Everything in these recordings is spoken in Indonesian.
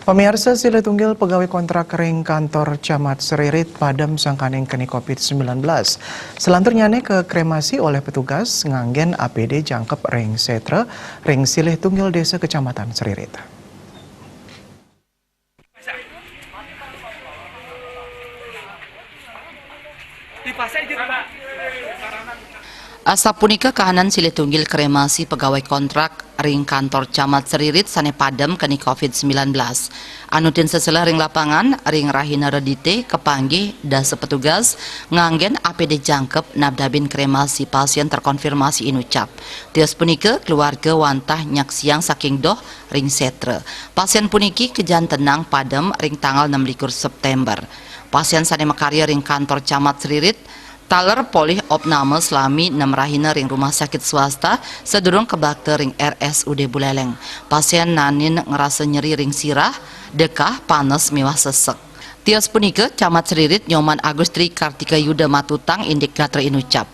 Pemirsa Sile Tunggil pegawai kontrak kering kantor Camat Seririt padam sangkaneng keni COVID-19. Selanturnya ke kremasi oleh petugas nganggen APD jangkep ring setre ring Sile Tunggil desa Kecamatan Seririt. Asapunika kahanan Sile Tunggil kremasi pegawai kontrak ring kantor Camat Seririt sane padam keni COVID-19. Anutin seselah ring lapangan ring Rahina Redite kepanggih dasa petugas nganggen APD jangkep nabdabin kremasi pasien terkonfirmasi inucap. Tias punika keluarga wantah nyak siang saking doh ring setre. Pasien puniki kejan tenang padam ring tanggal 16 September. Pasien sane makarya ring kantor Camat Seririt taler polih opname selami 6 rahina ring rumah sakit swasta sedurung kebakte ring RSUD Buleleng. Pasien nanin ngerasa nyeri ring sirah, dekah, panas, miwah sesek. Tios punika Camat Seririt Nyoman Agustri Kartika Yuda Matutang indikator inucap.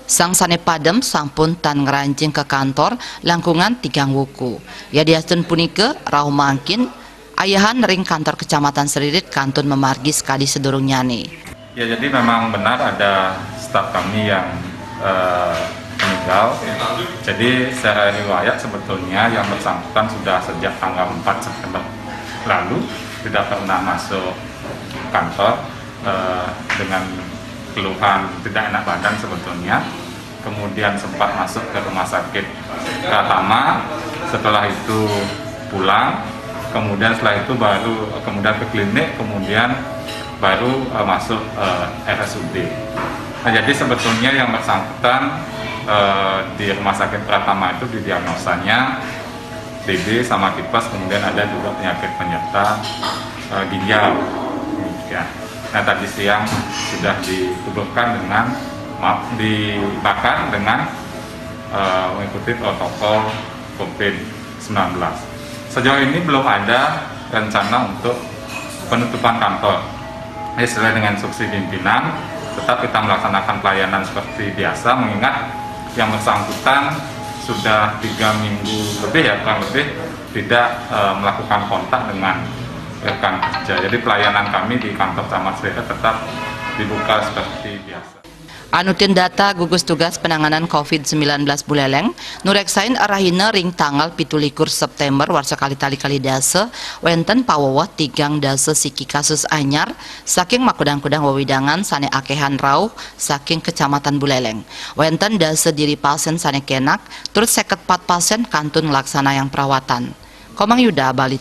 Sang sane padem sampun tan ngerancing ke kantor langkungan 3 wuku. Ya diasten punika rauh mangkin ayahan ring kantor Kecamatan Seririt kantun memargi sekali sedurung nyane. Ya, jadi memang benar ada staf kami yang meninggal. Jadi secara riwayat sebetulnya yang bersangkutan sudah sejak tanggal 4 September lalu tidak pernah masuk kantor dengan keluhan tidak enak badan sebetulnya. Kemudian sempat masuk ke rumah sakit Pratama, setelah itu pulang, kemudian setelah itu baru kemudian ke klinik, kemudian baru masuk RSUD. Nah, jadi sebetulnya yang bersangkutan di rumah sakit Pratama itu didiagnosanya DB sama tipes, kemudian ada juga penyakit penyerta ginjal. Ya. Nah, tadi siang sudah dikuburkan dengan dibakar dengan mengikuti protokol COVID-19. Sejauh ini belum ada rencana untuk penutupan kantor. Sesuai dengan instruksi pimpinan, tetap kita melaksanakan pelayanan seperti biasa, mengingat yang bersangkutan sudah 3 minggu lebih ya, kurang lebih tidak melakukan kontak dengan rekan kerja. Jadi pelayanan kami di kantor Camat Seririt tetap dibuka seperti biasa. Anutin data gugus tugas penanganan COVID-19 Buleleng, nureksain arahina ring tanggal 17 September warsa kali dasa, wenten pawawah 3 dasa siki kasus anyar, saking makudang-kudang wawidangan sane akehan rauh, saking Kecamatan Buleleng. Wenten dasa diri pasien sane kenak, terus 54 pasien kantun laksana yang perawatan. Komang Yuda Bali.